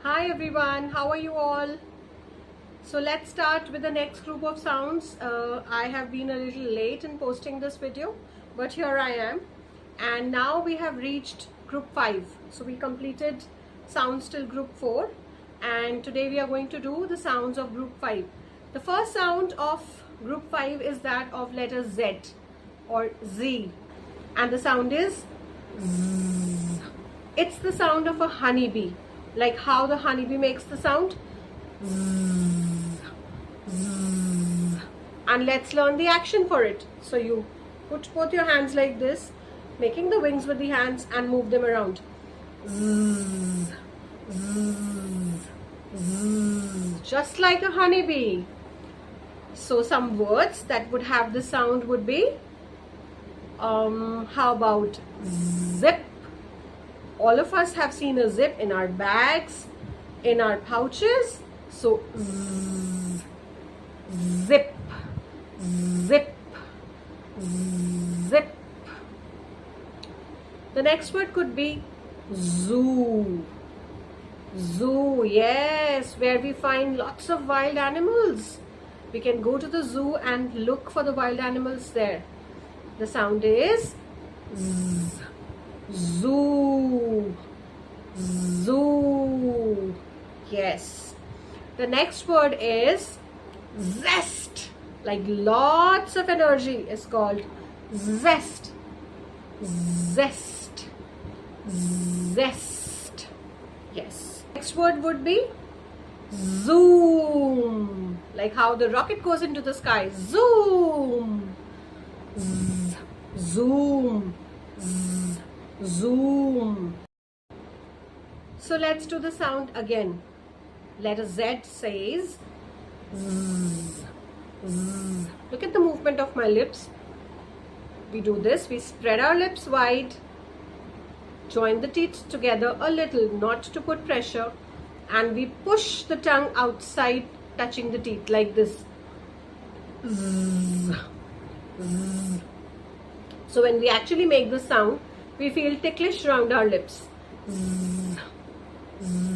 Hi everyone, how are you all? So let's start with the next group of sounds. I have been a little late in posting this video, but here I am. And now we have reached group 5. So we completed sounds till group 4. And today we are going to do the sounds of group 5. The first sound of group 5 is that of letter Z or Z. And the sound is Z. It's the sound of a honeybee. Like how the honeybee makes the sound. Zzz, zzz. And let's learn the action for it. So you put both your hands like this, making the wings with the hands and move them around. Zzz, zzz, zzz. Just like a honeybee. So some words that would have the sound would be, how about zip? All of us have seen a zip in our bags, in our pouches. So zzz, zip, zip, zip. The next word could be zoo. Zoo, yes, where we find lots of wild animals. We can go to the zoo and look for the wild animals there. The sound is zzz. Zoo, zoo. Yes. The next word is zest. Like lots of energy is called zest. Zest. Zest. Yes. Next word would be zoom. Like how the rocket goes into the sky. Zoom. Z, zoom. Z, zoom. So let's do the sound again. Letter Z says zzz, zzz. Look at the movement of my lips. We do this. We spread our lips wide. Join the teeth together a little, not to put pressure. And we push the tongue outside, touching the teeth like this. Zzz, zzz. So when we actually make the sound, we feel ticklish around our lips. Zzz, zzz.